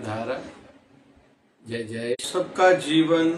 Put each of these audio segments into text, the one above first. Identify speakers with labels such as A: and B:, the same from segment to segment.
A: धारा। जय जय। सबका जीवन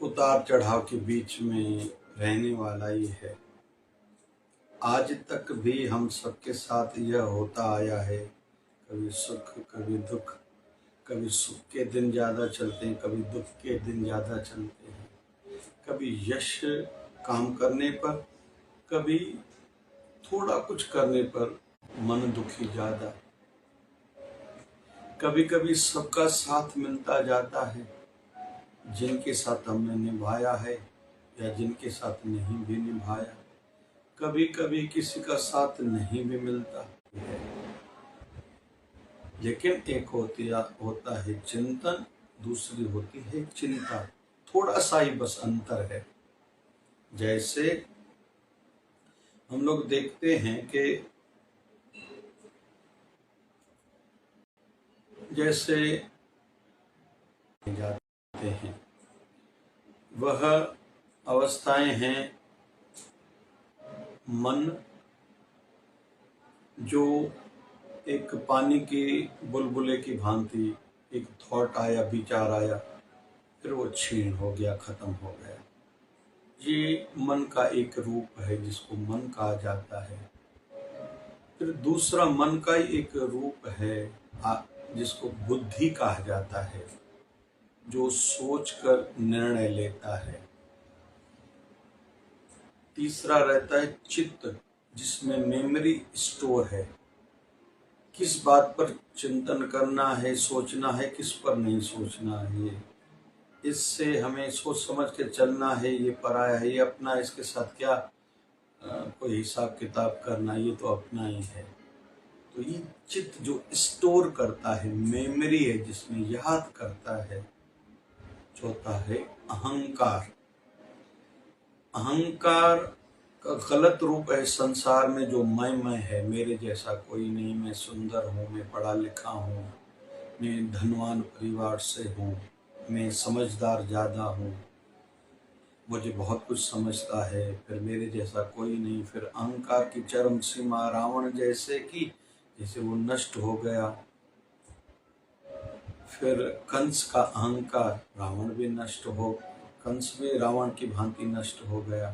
A: उतार चढ़ाव के बीच में रहने वाला ही है। आज तक भी हम सबके साथ यह होता आया है, कभी सुख कभी दुख। कभी सुख के दिन ज़्यादा चलते हैं, कभी दुख के दिन ज़्यादा चलते हैं। कभी यश काम करने पर, कभी थोड़ा कुछ करने पर मन दुखी ज़्यादा। कभी कभी सबका साथ मिलता जाता है, जिनके साथ हमने निभाया है या जिनके साथ नहीं भी निभाया। कभी कभी किसी का साथ नहीं भी मिलता है, लेकिन एक होता है चिंतन, दूसरी होती है चिंता। थोड़ा सा ही बस अंतर है। जैसे हम लोग देखते हैं कि जैसे जाते हैं, वह अवस्थाएं हैं मन जो एक पानी की बुलबुले की भांति, एक थॉट आया, विचार आया, फिर वो क्षीण हो गया, खत्म हो गया। ये मन का एक रूप है जिसको मन कहा जाता है। फिर दूसरा मन का ही एक रूप है जिसको बुद्धि कहा जाता है, जो सोचकर निर्णय लेता है। तीसरा रहता है चित्त, जिसमें मेमोरी स्टोर है। किस बात पर चिंतन करना है, सोचना है, किस पर नहीं सोचना है, इससे हमें सोच समझ के चलना है, ये पराया है, ये अपना, इसके साथ क्या कोई हिसाब किताब करना, ये तो अपना ही है। तो ये चित्त जो स्टोर करता है, मेमोरी है जिसमें याद करता है। चौथा है अहंकार। अहंकार का गलत रूप है संसार में जो मैं है, मेरे जैसा कोई नहीं, मैं सुंदर हूँ, मैं पढ़ा लिखा हूँ, मैं धनवान परिवार से हूँ, मैं समझदार ज़्यादा हूँ, मुझे बहुत कुछ समझता है, फिर मेरे जैसा कोई नहीं। फिर अहंकार की चरम सीमा रावण जैसे वो नष्ट हो गया। फिर कंस का अहंकार, रावण भी नष्ट हो, कंस भी रावण की भांति नष्ट हो गया।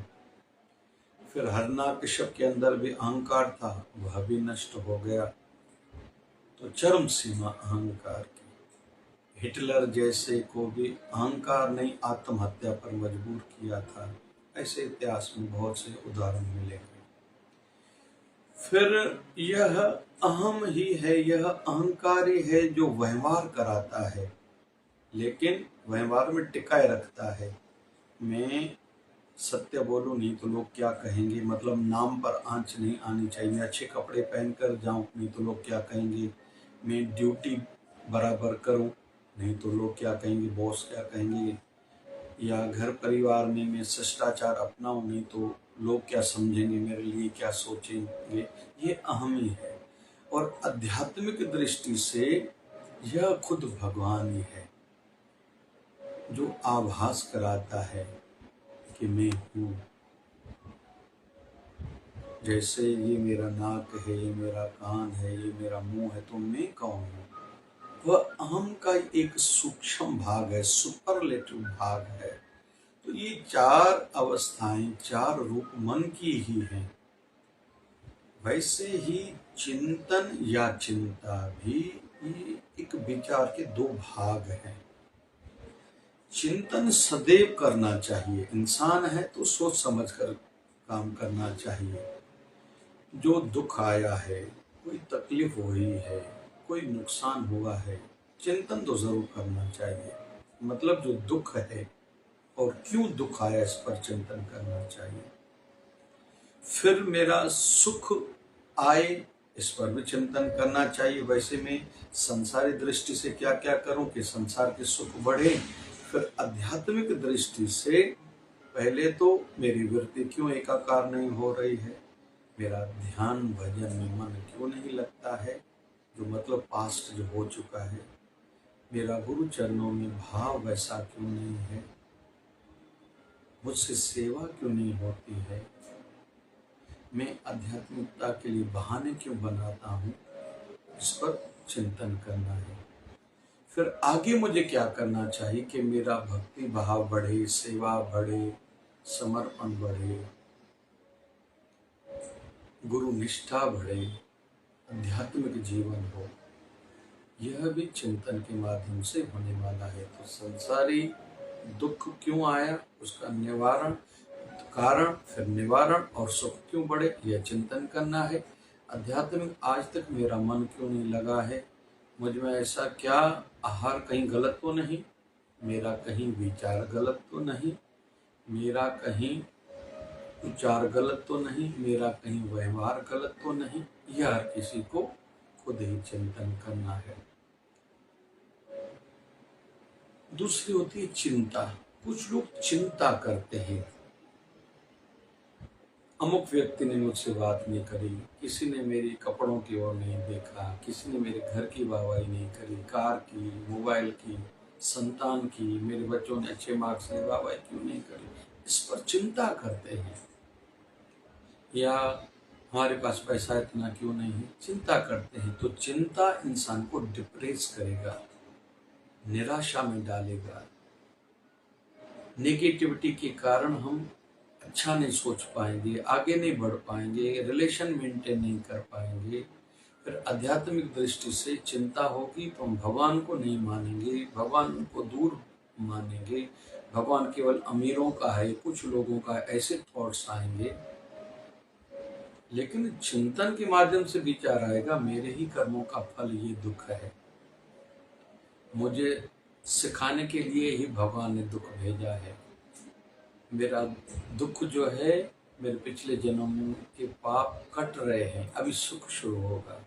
A: फिर हिरण्यकश्यप के अंदर भी अहंकार था, वह भी नष्ट हो गया। तो चरम सीमा अहंकार की। हिटलर जैसे को भी अहंकार ने आत्महत्या पर मजबूर किया था। ऐसे इतिहास में बहुत से उदाहरण मिलेंगे। फिर यह अहम ही है, यह अहंकार ही है जो व्यवहार कराता है, लेकिन व्यवहार में टिकाए रखता है। मैं सत्य बोलूं नहीं तो लोग क्या कहेंगे, मतलब नाम पर आंच नहीं आनी चाहिए। मैं अच्छे कपड़े पहनकर जाऊं नहीं तो लोग क्या कहेंगे, मैं ड्यूटी बराबर करूं नहीं तो लोग क्या कहेंगे, बॉस क्या कहेंगे, या घर परिवार में मैं शिष्टाचार अपनाऊं नहीं तो लोग क्या समझेंगे, मेरे लिए क्या सोचेंगे। ये अहम ही है। और आध्यात्मिक दृष्टि से यह खुद भगवान ही है, जो आभास कराता है कि मैं हूँ। जैसे ये मेरा नाक है, ये मेरा कान है, ये मेरा मुंह है, तो मैं कौन हूँ? वह अहम का एक सूक्ष्म भाग है, सुपरलेटिव भाग है। तो ये चार अवस्थाएं, चार रूप मन की ही हैं। वैसे ही चिंतन या चिंता भी ये एक विचार के दो भाग हैं। चिंतन सदैव करना चाहिए। इंसान है तो सोच समझ कर काम करना चाहिए। जो दुख आया है, कोई तकलीफ हुई है, कोई नुकसान हुआ है, चिंतन तो जरूर करना चाहिए। मतलब जो दुख है और क्यों दुख आया, इस पर चिंतन करना चाहिए। फिर मेरा सुख आए, इस पर भी चिंतन करना चाहिए। वैसे मैं संसारी दृष्टि से क्या क्या करूं कि संसार के सुख बढ़े। फिर आध्यात्मिक दृष्टि से पहले तो मेरी वृत्ति क्यों एकाकार नहीं हो रही है, मेरा ध्यान भजन में मन क्यों नहीं लगता है, जो मतलब पास्ट जो हो चुका है। मेरा गुरु चरणों में भाव वैसा क्यों नहीं है, मुझसे सेवा क्यों नहीं होती है, मैं आध्यात्मिकता के लिए बहाने क्यों बनाता हूँ। इस पर चिंतन करना है। फिर आगे मुझे क्या करना चाहिए कि मेरा भक्ति भाव बढ़े, सेवा बढ़े, समर्पण बढ़े, गुरु निष्ठा बढ़े, आध्यात्मिक जीवन हो। यह भी चिंतन के माध्यम से होने वाला है। तो संसारी दुख क्यों आया, उसका निवारण, कारण, फिर निवारण, और सुख क्यों बढ़े, यह चिंतन करना है। आध्यात्मिक, आज तक मेरा मन क्यों नहीं लगा है, मुझ में ऐसा क्या आहार कहीं गलत तो नहीं, मेरा कहीं विचार गलत तो नहीं, मेरा कहीं उच्चार गलत तो नहीं, मेरा कहीं व्यवहार गलत तो नहीं। यह हर किसी को खुद ही चिंतन करना है। दूसरी होती है चिंता। कुछ लोग चिंता करते हैं, अमुक व्यक्ति ने मुझसे बात नहीं करी, किसी ने मेरी कपड़ों की ओर नहीं देखा, किसी ने मेरे घर की वाहवाही नहीं करी, कार की, मोबाइल की, संतान की, मेरे बच्चों ने अच्छे मार्क्स से वाहवाही क्यों नहीं करी, इस पर चिंता करते हैं। या हमारे पास पैसा इतना क्यों नहीं है, चिंता करते हैं। तो चिंता इंसान को डिप्रेस करेगा, निराशा में डालेगा। नेगेटिविटी के कारण हम अच्छा नहीं सोच पाएंगे, आगे नहीं बढ़ पाएंगे, रिलेशन मेंटेन नहीं कर पाएंगे। फिर आध्यात्मिक दृष्टि से चिंता होगी तो हम भगवान को नहीं मानेंगे, भगवान को दूर मानेंगे। भगवान केवल अमीरों का है, कुछ लोगों का, ऐसे थॉट्स आएंगे। लेकिन चिंतन के माध्यम से विचार आएगा, मेरे ही कर्मों का फल ये दुख है, मुझे सिखाने के लिए ही भगवान ने दुख भेजा है। मेरा दुख जो है, मेरे पिछले जन्म के पाप कट रहे हैं, अभी सुख शुरू होगा।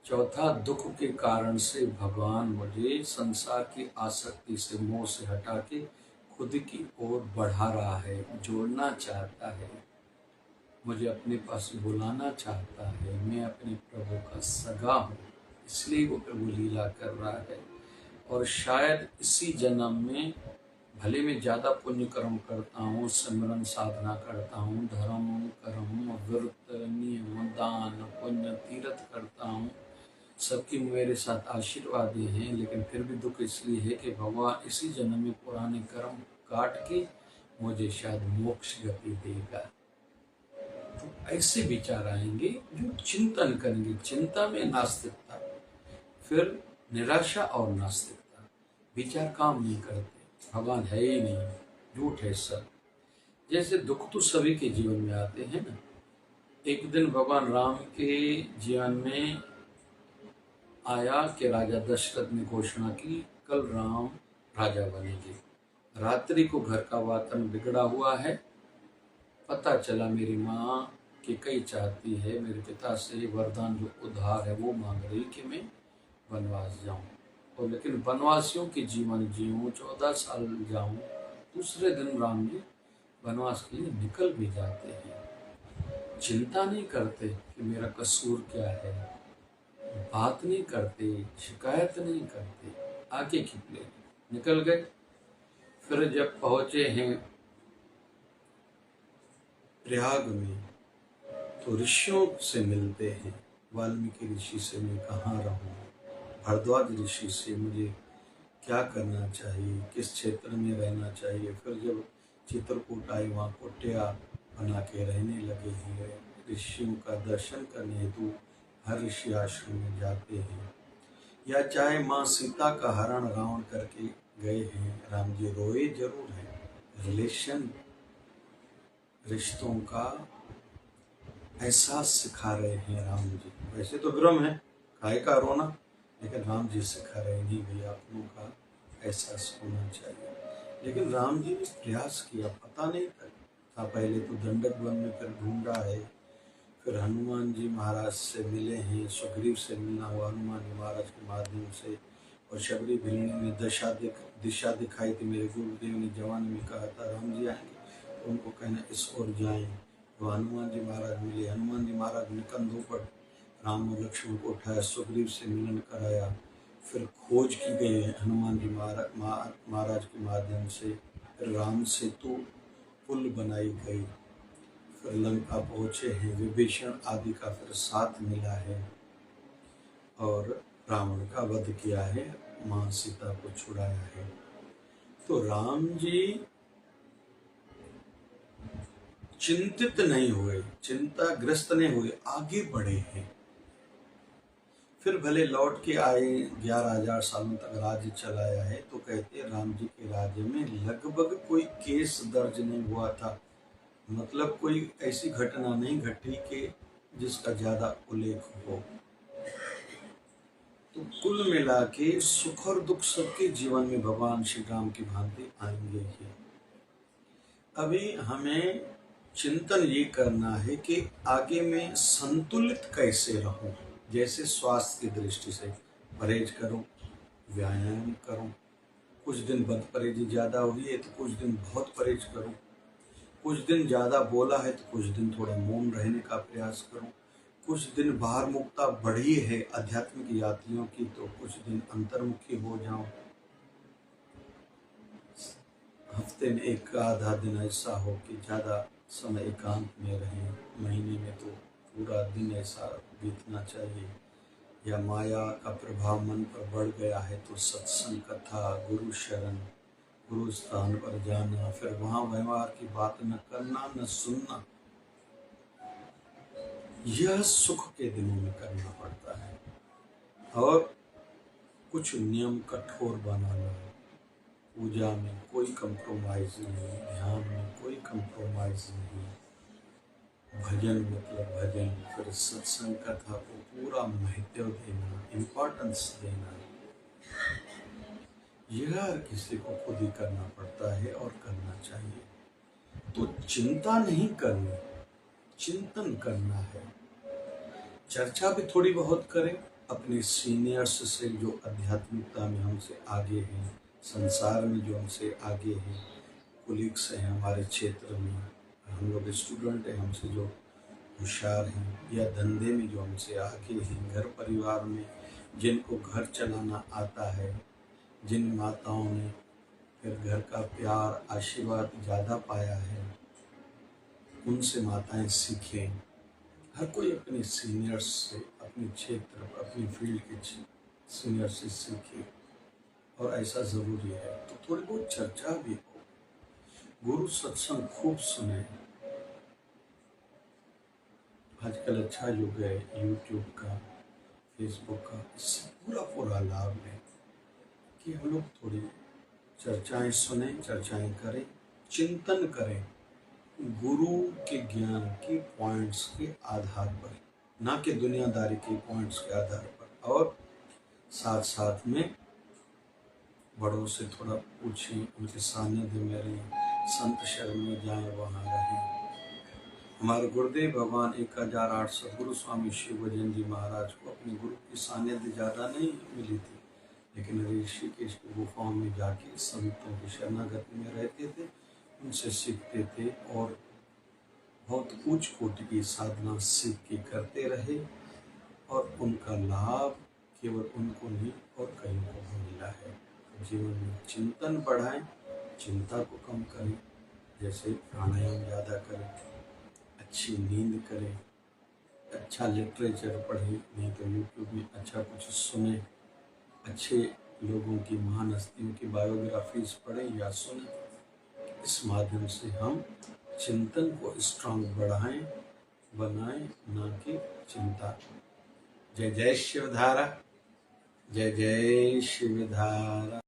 A: चौथा, दुख के कारण से भगवान मुझे संसार की आसक्ति से, मोह से हटा के खुद की ओर बढ़ा रहा है, जोड़ना चाहता है, मुझे अपने पास बुलाना चाहता है। मैं अपने प्रभु का सगा हूँ, इसलिए वो प्रभु लीला कर रहा है। और शायद इसी जन्म में भले मैं ज़्यादा पुण्य कर्म करता हूँ, सिमरन साधना करता हूँ, धर्म कर्म व्रत नियम दान पुण्य तीर्थ करता हूँ, सबकी मेरे साथ आशीर्वाद हैं, लेकिन फिर भी दुख इसलिए है कि भगवान इसी जन्म में पुराने कर्म काट के मुझे शायद मोक्ष गति देगा। तो ऐसे विचार आएंगे जो चिंतन करेंगे। चिंता में नास्तिकता, फिर निराशा और नास्तिकता, विचार काम नहीं करते, भगवान है ही नहीं, झूठ है सब। जैसे दुख तो सभी के जीवन में आते हैं ना। एक दिन भगवान राम के जीवन में आया कि राजा दशरथ ने घोषणा की, कल राम राजा बनेंगे। रात्रि को घर का वातावरण बिगड़ा हुआ है। पता चला मेरी माँ कि कई चाहती है मेरे पिता से वरदान, जो उद्धार है वो मांग रही कि मैं वनवास जाऊं, और लेकिन वनवासियों के जीवन जीऊं, 14 साल जाऊं। दूसरे दिन राम जी वनवास के लिए निकल भी जाते हैं। चिंता नहीं करते कि मेरा कसूर क्या है, बात नहीं करते, शिकायत नहीं करते, आगे खींच ले, निकल गए। फिर जब पहुंचे हैं प्रयाग में, तो ऋषियों से मिलते हैं। वाल्मीकि ऋषि से मैं कहाँ रहूं, भरद्वाज ऋषि से मुझे क्या करना चाहिए, किस क्षेत्र में रहना चाहिए। फिर जब चित्रकूट आए, वहाँ कुटिया बना के रहने लगे हैं। ऋषियों का दर्शन करने हेतु हर ऋषि आश्रम में जाते हैं। या चाहे माँ सीता का हरण रावण करके गए हैं, राम जी रोए जरूर हैं। रिलेशन, रिश्तों का एहसास सिखा रहे हैं राम जी। वैसे तो भ्रम है, काहे का रोना, लेकिन राम जी सिखा रहे नहीं भैया, अपनों का एहसास होना चाहिए। लेकिन राम जी ने प्रयास किया, पता नहीं था। पहले तो दंडक वन में, फिर ढूंढा है, फिर हनुमान जी महाराज से मिले हैं, सुग्रीव से मिलना हुआ हनुमान जी महाराज के माध्यम से। और शबरी भिलनी ने दिशा दिखाई थी। मेरे गुरुदेव ने जवानी में कहा था राम जी आएंगे, तो उनको कहना इस ओर जाएं। तो हनुमान जी महाराज मिले, हनुमान जी महाराज ने कंधों पर राम और लक्ष्मण को उठाया, सुग्रीव से मिलन कराया। फिर खोज की गई है हनुमान जी महाराज के माध्यम से। फिर राम सेतु पुल बनाई गई। फिर लंका पहुँचे हैं, विभीषण आदि का फिर साथ मिला है। और रावण का वध किया है, माँ सीता को छुड़ाया है। तो राम जी चिंतित नहीं हुए, चिंताग्रस्त नहीं हुए, आगे बढ़े हैं। फिर भले लौट के आए, 11,000 सालों तक राज्य चलाया है। तो कहते हैं राम जी के राज्य में लगभग कोई केस दर्ज नहीं हुआ था, मतलब कोई ऐसी घटना नहीं घटी कि जिसका ज्यादा उल्लेख हो। तो कुल मिला के सुख और दुख सबके जीवन में भगवान श्री राम की भांति आएंगे ही। अभी हमें चिंतन ये करना है कि आगे में संतुलित कैसे रहूं। जैसे स्वास्थ्य की दृष्टि से परहेज करो, व्यायाम करो, कुछ दिन बद परहेजी ज्यादा हुई है तो कुछ दिन बहुत परहेज करो, कुछ दिन ज्यादा बोला है तो कुछ दिन थोड़ा मौन रहने का प्रयास करो, कुछ दिन बाहर मुक्ता बढ़ी है आध्यात्मिक यात्रियों की तो कुछ दिन अंतर्मुखी हो जाओ। हफ्ते में एक आधा दिन ऐसा हो कि ज़्यादा समय एकांत में रहें, महीने में तो पूरा दिन ऐसा बीतना चाहिए। या माया का प्रभाव मन पर बढ़ गया है तो सत्संग, कथा, गुरु शरण, गुरु स्थान पर जाना, फिर वहाँ व्यवहार की बात न करना न सुनना, यह सुख के दिनों में करना पड़ता है। और कुछ नियम कठोर बनाना, पूजा में कोई कंप्रोमाइज नहीं, ध्यान में कोई कंप्रोमाइज नहीं, भजन मतलब भजन, फिर सत्संग कथा को पूरा महत्व देना, इम्पोर्टेंस देना, यह हर किसी को खुद ही करना पड़ता है और करना चाहिए। तो चिंता नहीं करनी, चिंतन करना है। चर्चा भी थोड़ी बहुत करें अपने सीनियर्स से जो आध्यात्मिकता में हमसे आगे हैं, संसार में जो हमसे आगे हैं, कोलीग्स हैं हमारे क्षेत्र में, हम लोग स्टूडेंट हैं हमसे जो होशियार हैं, या धंधे में जो हमसे आगे हैं, घर परिवार में जिनको घर चलाना आता है, जिन माताओं ने फिर घर का प्यार आशीर्वाद ज़्यादा पाया है, उनसे माताएं सीखें। हर कोई अपने सीनियर्स से, अपने क्षेत्र, अपनी फील्ड के सीनियर से सीखे और ऐसा ज़रूरी है। तो थोड़ी बहुत चर्चा भी हो, गुरु सत्संग खूब सुने। आजकल अच्छा युग है यूट्यूब का, फेसबुक का, इससे पूरा लाभ है कि हम लोग थोड़ी चर्चाएं सुने, चर्चाएं करें, चिंतन करें गुरु के ज्ञान के पॉइंट्स के आधार पर, ना कि दुनियादारी के पॉइंट्स के आधार पर। और साथ साथ में बड़ों से थोड़ा पूछें, उनके सानिध्य में रहें, संत शरण में जाएं, वहाँ रहें। हमारे गुरुदेव भगवान 1008 सदगुरु स्वामी शिव भजन जी महाराज को अपने गुरु की सानिध्य ज़्यादा नहीं मिली थी, लेकिन ऋषिकेश की गुफाओं में जाके संतों की शरणागति में रहते थे, उनसे सीखते थे और बहुत उच्च कोटि की साधना सीख के करते रहे। और उनका लाभ केवल उनको नहीं और कई को मिला है। जीवन में चिंतन बढ़ाएं, चिंता को कम करें, जैसे प्राणायाम ज़्यादा करें, अच्छी नींद करें, अच्छा लिटरेचर पढ़ें, नहीं तो यूट्यूब में अच्छा कुछ सुने, अच्छे लोगों की, महान हस्तियों की बायोग्राफीज पढ़ें या सुने। इस माध्यम से हम चिंतन को स्ट्रांग बढ़ाएं, बनाएं, ना कि चिंता। जय जय शिवधारा, जय जय शिवधारा।